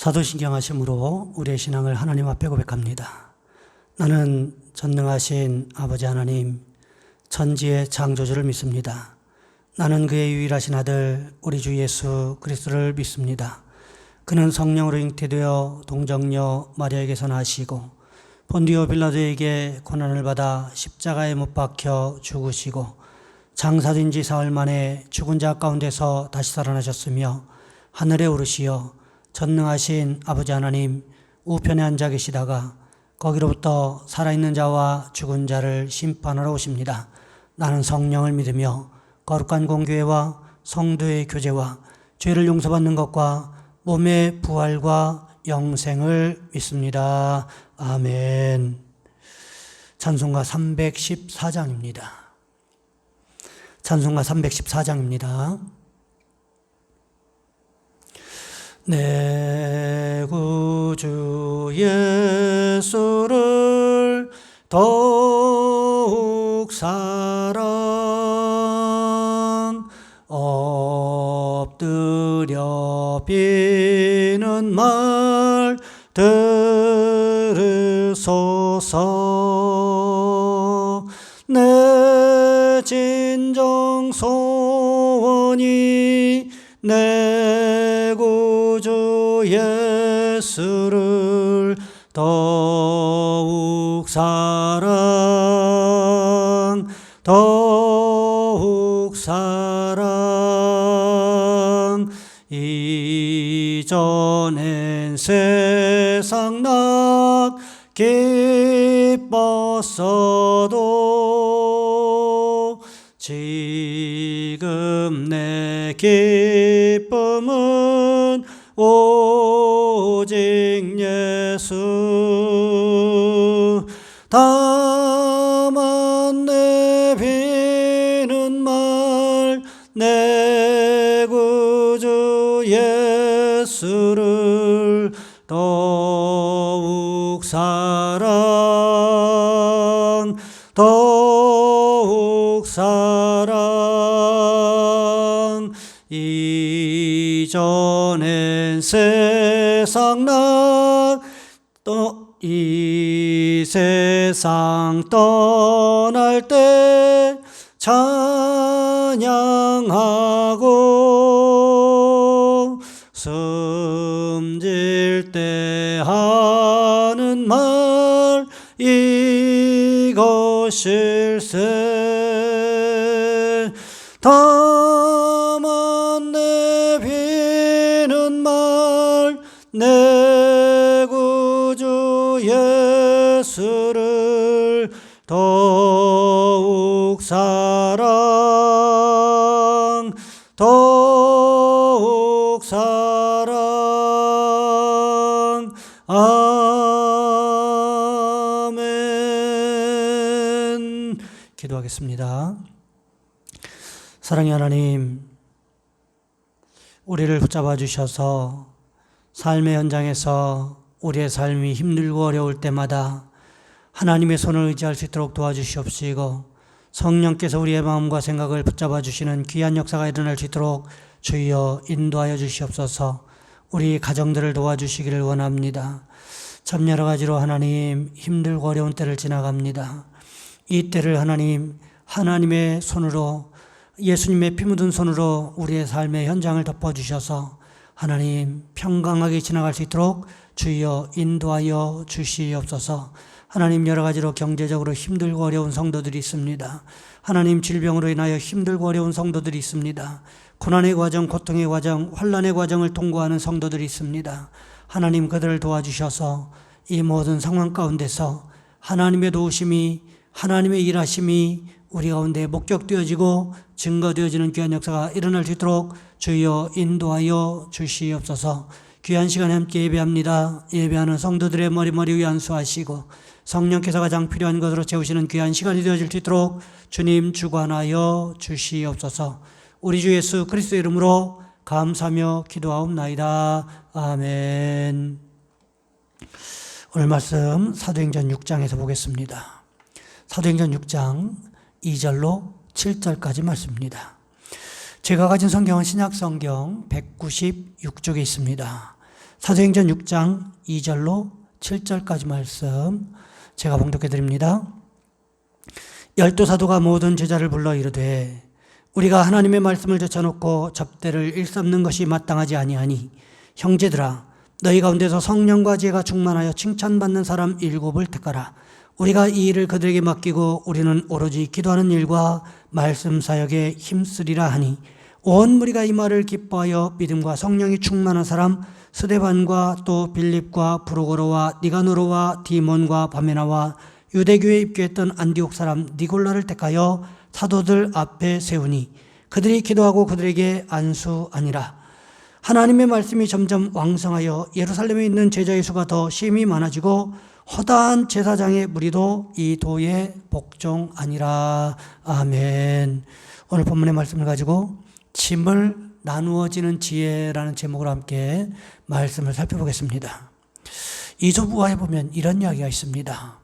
사도신경하심으로 우리의 신앙을 하나님 앞에 고백합니다. 나는 전능하신 아버지 하나님, 천지의 창조주를 믿습니다. 나는 그의 유일하신 아들 우리 주 예수 그리스도를 믿습니다. 그는 성령으로 잉태되어 동정녀 마리아에게서 나시고 본디오 빌라도에게 고난을 받아 십자가에 못 박혀 죽으시고 장사된 지 사흘 만에 죽은 자 가운데서 다시 살아나셨으며 하늘에 오르시어 전능하신 아버지 하나님 우편에 앉아 계시다가 거기로부터 살아있는 자와 죽은 자를 심판하러 오십니다. 나는 성령을 믿으며 거룩한 공교회와 성도의 교제와 죄를 용서받는 것과 몸의 부활과 영생을 믿습니다. 아멘. 찬송가 314장입니다. 찬송가 314장입니다. 내 구주 예수를 더욱 사랑 엎드려 비는 말 들으소서. 내 진정 소원이 내 구주 예수를 더욱 사랑 이전엔 세상 낙 기뻤어도 지금 내 기쁨은 오직 예수. 다만 내 비는 말 내 구주 예수를 더욱 사랑 이전엔 세상 이 세상 떠날 때 찬양하고 숨질 때 하는 말 이것일세. 다만 내 비는 말 내 구주 예수를 더욱 사랑 아멘. 기도하겠습니다. 사랑의 하나님, 우리를 붙잡아 주셔서 삶의 현장에서 우리의 삶이 힘들고 어려울 때마다 하나님의 손을 의지할 수 있도록 도와주시옵시고, 성령께서 우리의 마음과 생각을 붙잡아 주시는 귀한 역사가 일어날 수 있도록 주여 인도하여 주시옵소서. 우리 가정들을 도와주시기를 원합니다. 참 여러 가지로 하나님 힘들고 어려운 때를 지나갑니다. 이 때를 하나님, 하나님의 손으로, 예수님의 피 묻은 손으로 우리의 삶의 현장을 덮어주셔서 하나님 평강하게 지나갈 수 있도록 주여 인도하여 주시옵소서. 하나님 여러 가지로 경제적으로 힘들고 어려운 성도들이 있습니다. 하나님 질병으로 인하여 힘들고 어려운 성도들이 있습니다. 고난의 과정, 고통의 과정, 환난의 과정을 통과하는 성도들이 있습니다. 하나님 그들을 도와주셔서 이 모든 상황 가운데서 하나님의 도우심이, 하나님의 일하심이 우리 가운데 목격되어지고 증거되어지는 귀한 역사가 일어날 수 있도록 주여 인도하여 주시옵소서. 귀한 시간에 함께 예배합니다. 예배하는 성도들의 머리 위에 안수하시고 성령께서 가장 필요한 것으로 채우시는 귀한 시간이 되어질 수 있도록 주님 주관하여 주시옵소서. 우리 주 예수 그리스도의 이름으로 감사하며 기도하옵나이다. 아멘. 오늘 말씀 사도행전 6장에서 보겠습니다. 사도행전 6장 2절로 7절까지 말씀입니다. 제가 가진 성경은 신약성경 196쪽에 있습니다. 사도행전 6장 2절로 7절까지 말씀 제가 봉독해 드립니다. 열두 사도가 모든 제자를 불러 이르되 우리가 하나님의 말씀을 젖혀놓고 접대를 일삼는 것이 마땅하지 아니하니 형제들아 너희 가운데서 성령과 지혜가 충만하여 칭찬받는 사람 7을 택하라. 우리가 이 일을 그들에게 맡기고 우리는 오로지 기도하는 일과 말씀 사역에 힘쓰리라 하니 온 무리가 이 말을 기뻐하여 믿음과 성령이 충만한 사람 스데반과 또 빌립과 브루고로와 니가노로와 디몬과 바메나와 유대교에 입교했던 안디옥 사람 니골라를 택하여 사도들 앞에 세우니 그들이 기도하고 그들에게 안수하니라. 하나님의 말씀이 점점 왕성하여 예루살렘에 있는 제자의 수가 더 심히 많아지고 허다한 제사장의 무리도 이 도에 복종하니라. 아멘. 오늘 본문의 말씀을 가지고 짐을 나누어지는 지혜라는 제목으로 함께 말씀을 살펴보겠습니다. 이솝우화에 보면 이런 이야기가 있습니다.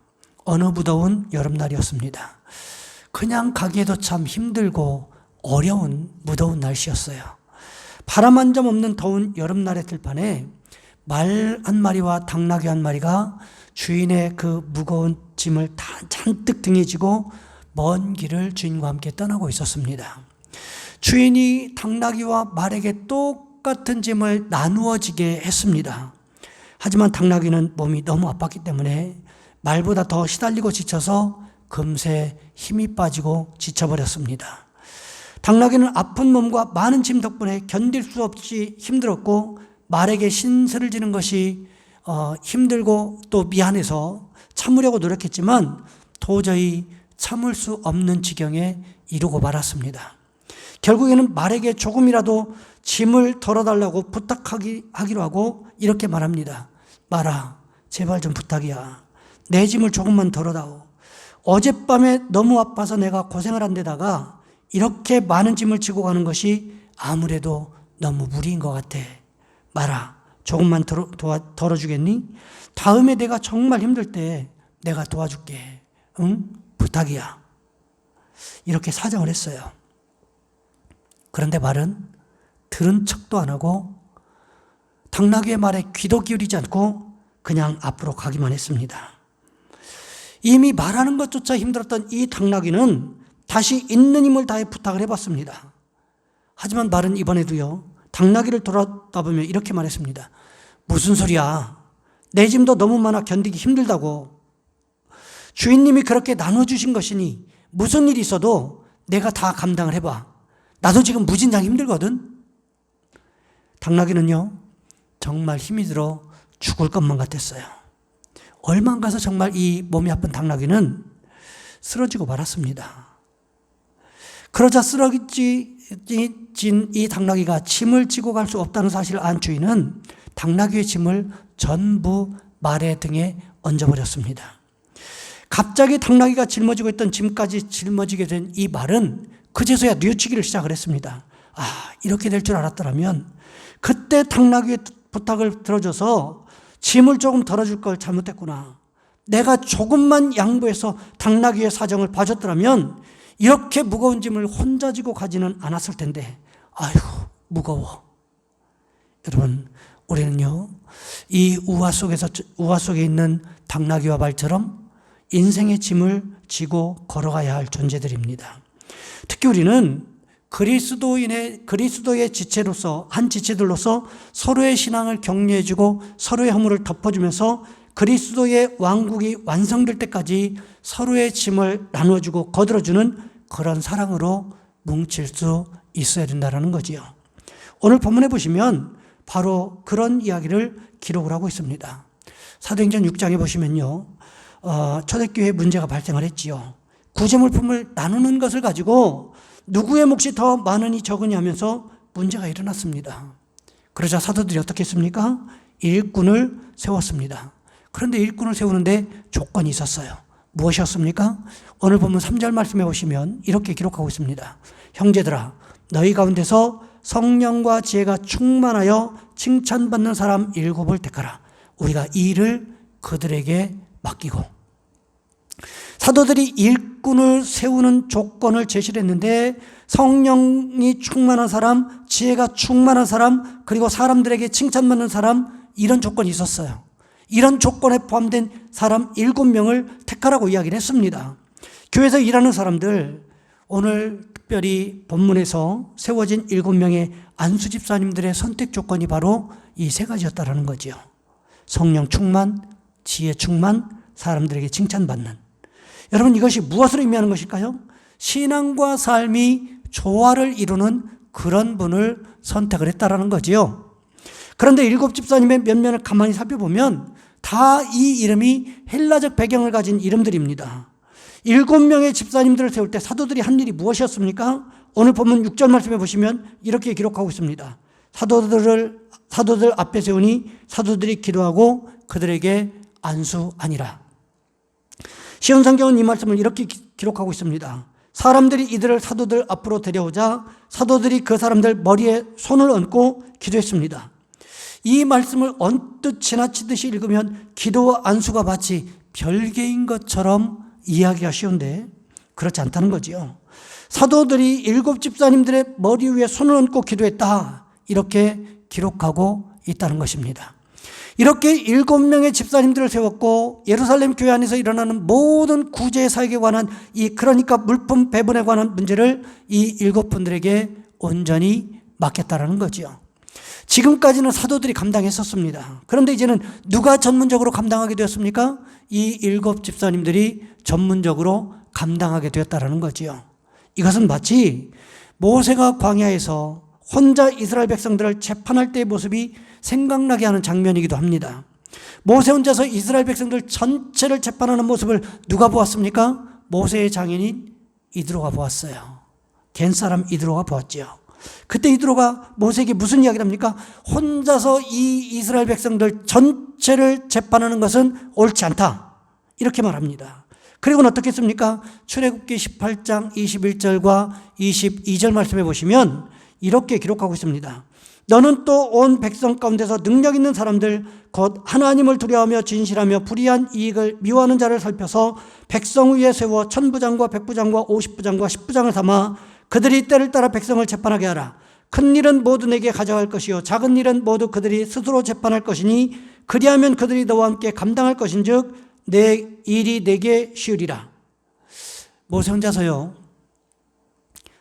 어느 무더운 여름날이었습니다. 그냥 가기에도 참 힘들고 어려운 무더운 날씨였어요. 바람 한 점 없는 더운 여름날의 들판에 말 한 마리와 당나귀 한 마리가 주인의 그 무거운 짐을 잔뜩 등에 지고 먼 길을 주인과 함께 떠나고 있었습니다. 주인이 당나귀와 말에게 똑같은 짐을 나누어지게 했습니다. 하지만 당나귀는 몸이 너무 아팠기 때문에 말보다 더 시달리고 지쳐서 금세 힘이 빠지고 지쳐버렸습니다. 당나귀는 아픈 몸과 많은 짐 덕분에 견딜 수 없이 힘들었고 말에게 신세를 지는 것이 힘들고 또 미안해서 참으려고 노력했지만 도저히 참을 수 없는 지경에 이르고 말았습니다. 결국에는 말에게 조금이라도 짐을 덜어달라고 부탁하기로 하고 이렇게 말합니다. 말아, 제발 좀 부탁이야. 내 짐을 조금만 덜어다오. 어젯밤에 너무 아파서 내가 고생을 한 데다가 이렇게 많은 짐을 지고 가는 것이 아무래도 너무 무리인 것 같아. 말아, 조금만 덜어주겠니? 다음에 내가 정말 힘들 때 내가 도와줄게. 응? 부탁이야. 이렇게 사정을 했어요. 그런데 말은 들은 척도 안 하고 당나귀의 말에 귀도 기울이지 않고 그냥 앞으로 가기만 했습니다. 이미 말하는 것조차 힘들었던 이 당나귀는 다시 있는 힘을 다해 부탁을 해봤습니다. 하지만 말은 이번에도요, 당나귀를 돌아다보며 이렇게 말했습니다. 무슨 소리야? 내 짐도 너무 많아 견디기 힘들다고. 주인님이 그렇게 나눠주신 것이니 무슨 일이 있어도 내가 다 감당을 해봐. 나도 지금 무진장 힘들거든. 당나귀는요, 정말 힘이 들어 죽을 것만 같았어요. 얼마 안 가서 정말 이 몸이 아픈 당나귀는 쓰러지고 말았습니다. 그러자 쓰러진 이 당나귀가 짐을 지고 갈 수 없다는 사실을 안 주인은 당나귀의 짐을 전부 말의 등에 얹어버렸습니다. 갑자기 당나귀가 짊어지고 있던 짐까지 짊어지게 된 이 말은 그제서야 뉘우치기를 시작을 했습니다. 아, 이렇게 될 줄 알았더라면 그때 당나귀의 부탁을 들어줘서 짐을 조금 덜어줄 걸 잘못했구나. 내가 조금만 양보해서 당나귀의 사정을 봐줬더라면 이렇게 무거운 짐을 혼자 지고 가지는 않았을 텐데, 아이고 무거워. 여러분, 우리는요, 이 우화 속에 있는 당나귀와 말처럼 인생의 짐을 지고 걸어가야 할 존재들입니다. 특히 우리는 그리스도의 지체로서, 한 지체들로서 서로의 신앙을 격려해주고 서로의 허물을 덮어주면서 그리스도의 왕국이 완성될 때까지 서로의 짐을 나눠주고 거들어주는 그런 사랑으로 뭉칠 수 있어야 된다는 거지요. 오늘 본문에 보시면 바로 그런 이야기를 기록을 하고 있습니다. 사도행전 6장에 보시면요, 초대교회에 문제가 발생을 했지요. 구제물품을 나누는 것을 가지고 누구의 몫이 더 많으니 적으니 하면서 문제가 일어났습니다. 그러자 사도들이 어떻게 했습니까? 일꾼을 세웠습니다. 그런데 일꾼을 세우는데 조건이 있었어요. 무엇이었습니까? 오늘 보면 3절 말씀에 보시면 이렇게 기록하고 있습니다. 형제들아, 너희 가운데서 성령과 지혜가 충만하여 칭찬받는 사람 7을 택하라. 우리가 이 일을 그들에게 맡기고. 사도들이 일꾼을 세우는 조건을 제시를 했는데 성령이 충만한 사람, 지혜가 충만한 사람, 그리고 사람들에게 칭찬받는 사람 이런 조건이 있었어요. 이런 조건에 포함된 사람 7명을 택하라고 이야기를 했습니다. 교회에서 일하는 사람들, 오늘 특별히 본문에서 세워진 7명의 안수 집사님들의 선택 조건이 바로 이 3가지였다라는 거죠. 성령 충만, 지혜 충만, 사람들에게 칭찬받는. 여러분, 이것이 무엇을 의미하는 것일까요? 신앙과 삶이 조화를 이루는 그런 분을 선택을 했다라는 거지요. 그런데 7 집사님의 면면을 가만히 살펴보면 다 이 이름이 헬라적 배경을 가진 이름들입니다. 7명의 집사님들을 세울 때 사도들이 한 일이 무엇이었습니까? 오늘 본문 6절 말씀해 보시면 이렇게 기록하고 있습니다. 사도들 앞에 세우니 사도들이 기도하고 그들에게 안수하니라. 시온 성경은 이 말씀을 이렇게 기록하고 있습니다. 사람들이 이들을 사도들 앞으로 데려오자 사도들이 그 사람들 머리에 손을 얹고 기도했습니다. 이 말씀을 언뜻 지나치듯이 읽으면 기도와 안수가 마치 별개인 것처럼 이야기가 쉬운데 그렇지 않다는 거지요. 사도들이 7 집사님들의 머리 위에 손을 얹고 기도했다, 이렇게 기록하고 있다는 것입니다. 이렇게 7명의 집사님들을 세웠고 예루살렘 교회 안에서 일어나는 모든 구제 사역에 관한 그러니까 물품 배분에 관한 문제를 이 7분들에게 온전히 맡겼다라는 거지요. 지금까지는 사도들이 감당했었습니다. 그런데 이제는 누가 전문적으로 감당하게 되었습니까? 이 7 집사님들이 전문적으로 감당하게 되었다라는 거지요. 이것은 마치 모세가 광야에서 혼자 이스라엘 백성들을 재판할 때의 모습이 생각나게 하는 장면이기도 합니다. 모세 혼자서 이스라엘 백성들 전체를 재판하는 모습을 누가 보았습니까? 모세의 장인인 이드로가 보았어요. 겐 사람 이드로가 보았죠. 그때 이드로가 모세에게 무슨 이야기를 합니까? 혼자서 이 이스라엘 백성들 전체를 재판하는 것은 옳지 않다, 이렇게 말합니다. 그리고는 어떻게 했습니까? 출애굽기 18장 21절과 22절 말씀해 보시면 이렇게 기록하고 있습니다. 너는 또 온 백성 가운데서 능력 있는 사람들 곧 하나님을 두려워하며 진실하며 불의한 이익을 미워하는 자를 살펴서 백성 위에 세워 1000부장과 100부장과 50부장과 10부장을 삼아 그들이 때를 따라 백성을 재판하게 하라. 큰 일은 모두 내게 가져갈 것이요 작은 일은 모두 그들이 스스로 재판할 것이니 그리하면 그들이 너와 함께 감당할 것인즉 내 일이 내게 쉬우리라. 모세 혼자서요,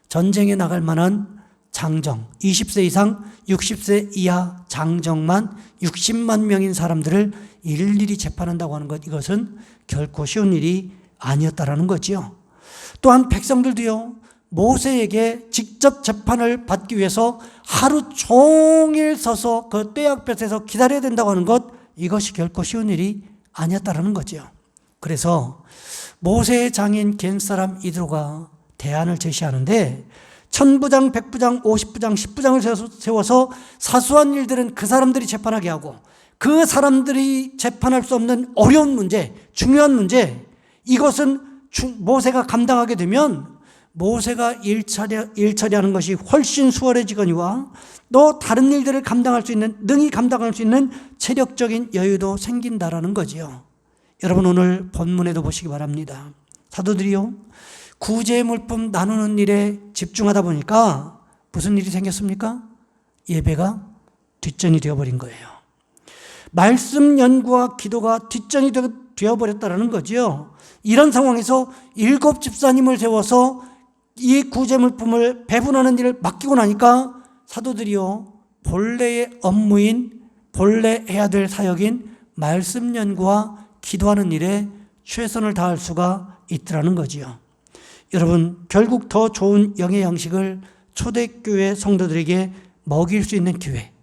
전쟁에 나갈 만한 장정, 20세 이상 60세 이하 장정만 60만 명인 사람들을 일일이 재판한다고 하는 것, 이것은 결코 쉬운 일이 아니었다라는 거지요. 또한 백성들도요, 모세에게 직접 재판을 받기 위해서 하루 종일 서서 그 떼약볕에서 기다려야 된다고 하는 것, 이것이 결코 쉬운 일이 아니었다라는 거죠. 그래서 모세의 장인 겐 사람 이드로가 대안을 제시하는데 1000부장, 100부장, 50부장, 10부장을 세워서 사소한 일들은 그 사람들이 재판하게 하고 그 사람들이 재판할 수 없는 어려운 문제, 중요한 문제, 이것은 모세가 감당하게 되면 모세가 일처리하는 것이 훨씬 수월해지거니와 또 다른 일들을 감당할 수 있는, 능히 감당할 수 있는 체력적인 여유도 생긴다라는 거지요. 여러분, 오늘 본문에도 보시기 바랍니다. 사도들이요, 구제 물품 나누는 일에 집중하다 보니까 무슨 일이 생겼습니까? 예배가 뒷전이 되어버린 거예요. 말씀 연구와 기도가 뒷전이 되어버렸다는 거죠. 이런 상황에서 7 집사님을 세워서 이 구제 물품을 배분하는 일을 맡기고 나니까 사도들이요, 본래의 업무인, 본래 해야 될 사역인 말씀 연구와 기도하는 일에 최선을 다할 수가 있더라는 거지요. 여러분, 결국 더 좋은 영의 양식을 초대교회 성도들에게 먹일 수 있는 기회,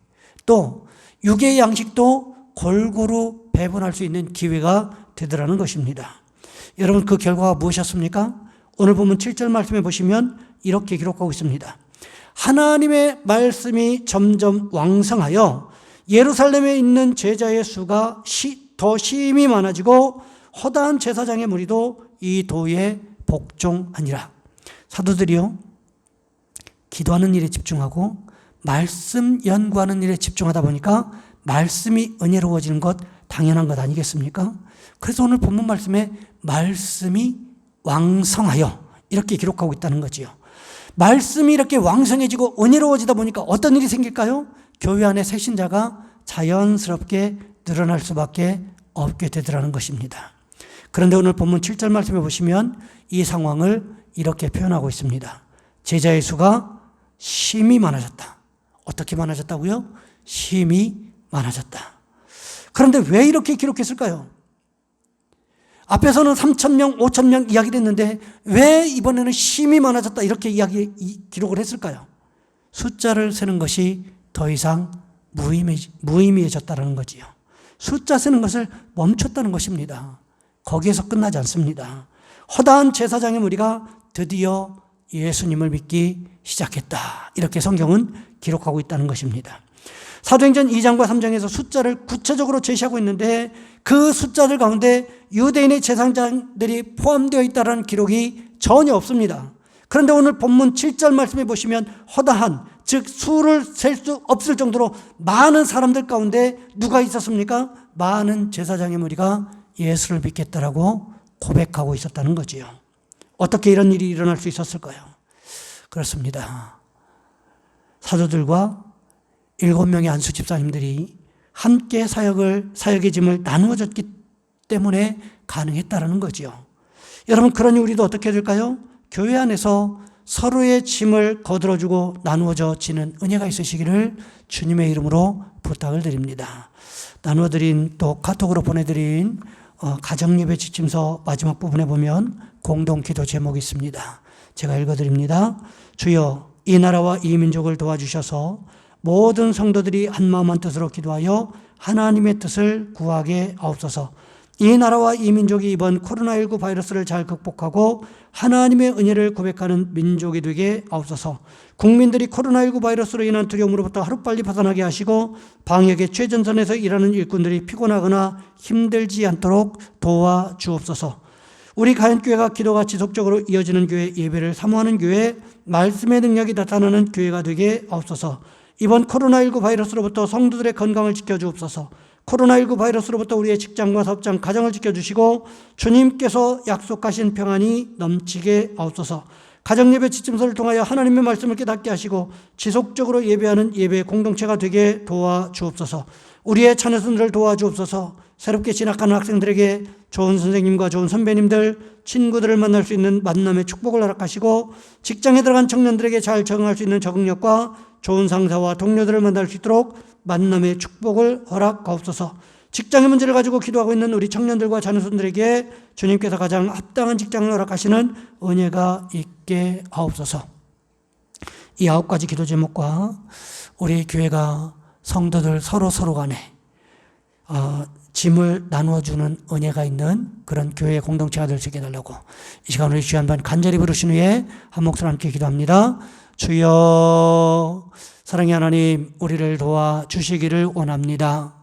또 육의 양식도 골고루 배분할 수 있는 기회가 되더라는 것입니다. 여러분, 그 결과가 무엇이었습니까? 오늘 보면 7절 말씀해 보시면 이렇게 기록하고 있습니다. 하나님의 말씀이 점점 왕성하여 예루살렘에 있는 제자의 수가 더 심히 많아지고 허다한 제사장의 무리도 이 도에 복종하니라. 사도들이요, 기도하는 일에 집중하고 말씀 연구하는 일에 집중하다 보니까 말씀이 은혜로워지는 것 당연한 것 아니겠습니까? 그래서 오늘 본문 말씀에 말씀이 왕성하여 이렇게 기록하고 있다는 거지요. 말씀이 이렇게 왕성해지고 은혜로워지다 보니까 어떤 일이 생길까요? 교회 안에 새신자가 자연스럽게 늘어날 수밖에 없게 되더라는 것입니다. 그런데 오늘 본문 7절 말씀에 보시면 이 상황을 이렇게 표현하고 있습니다. 제자의 수가 심히 많아졌다. 어떻게 많아졌다고요? 심히 많아졌다. 그런데 왜 이렇게 기록했을까요? 앞에서는 3,000명, 5,000명 이야기를 했는데 왜 이번에는 심히 많아졌다 이렇게 기록을 했을까요? 숫자를 세는 것이 더 이상 무의미해졌다는 거지요. 숫자 세는 것을 멈췄다는 것입니다. 거기에서 끝나지 않습니다. 허다한 제사장의 무리가 드디어 예수님을 믿기 시작했다. 이렇게 성경은 기록하고 있다는 것입니다. 사도행전 2장과 3장에서 숫자를 구체적으로 제시하고 있는데 그 숫자들 가운데 유대인의 제사장들이 포함되어 있다는 기록이 전혀 없습니다. 그런데 오늘 본문 7절 말씀에 보시면 허다한, 즉 수를 셀 수 없을 정도로 많은 사람들 가운데 누가 있었습니까? 많은 제사장의 무리가 예수를 믿겠다라고 고백하고 있었다는 거지요. 어떻게 이런 일이 일어날 수 있었을까요? 그렇습니다. 사도들과 7명의 안수 집사님들이 함께 사역의 짐을 나누어 줬기 때문에 가능했다라는 거지요. 여러분, 그러니 우리도 어떻게 해야 될까요? 교회 안에서 서로의 짐을 거들어주고 나누어져 지는 은혜가 있으시기를 주님의 이름으로 부탁을 드립니다. 나누어드린 또 카톡으로 보내드린 가정예배 지침서 마지막 부분에 보면 공동기도 제목이 있습니다. 제가 읽어드립니다. 주여, 이 나라와 이 민족을 도와주셔서 모든 성도들이 한마음 한뜻으로 기도하여 하나님의 뜻을 구하게 하옵소서. 이 나라와 이 민족이 이번 코로나19 바이러스를 잘 극복하고 하나님의 은혜를 고백하는 민족이 되게 하옵소서. 국민들이 코로나19 바이러스로 인한 두려움으로부터 하루빨리 벗어나게 하시고 방역의 최전선에서 일하는 일꾼들이 피곤하거나 힘들지 않도록 도와주옵소서. 우리 가현교회가 기도가 지속적으로 이어지는 교회, 예배를 사모하는 교회, 말씀의 능력이 나타나는 교회가 되게 하옵소서. 이번 코로나19 바이러스로부터 성도들의 건강을 지켜주옵소서. 코로나19 바이러스로부터 우리의 직장과 사업장, 가정을 지켜주시고 주님께서 약속하신 평안이 넘치게 하옵소서. 가정예배 지침서를 통하여 하나님의 말씀을 깨닫게 하시고 지속적으로 예배하는 예배 공동체가 되게 도와주옵소서. 우리의 자녀선들을 도와주옵소서. 새롭게 진학하는 학생들에게 좋은 선생님과 좋은 선배님들, 친구들을 만날 수 있는 만남의 축복을 허락하시고 직장에 들어간 청년들에게 잘 적응할 수 있는 적응력과 좋은 상사와 동료들을 만날 수 있도록 만남의 축복을 허락하옵소서. 직장의 문제를 가지고 기도하고 있는 우리 청년들과 자녀손들에게 주님께서 가장 합당한 직장을 허락하시는 은혜가 있게 하옵소서. 이 9가지 기도 제목과 우리 교회가 성도들 서로 간에 짐을 나누어주는 은혜가 있는 그런 교회의 공동체가 될 수 있게 해달라고 이 시간 우리 주여 한번 간절히 부르신 후에 한 목소리로 함께 기도합니다. 주여, 사랑의 하나님, 우리를 도와주시기를 원합니다.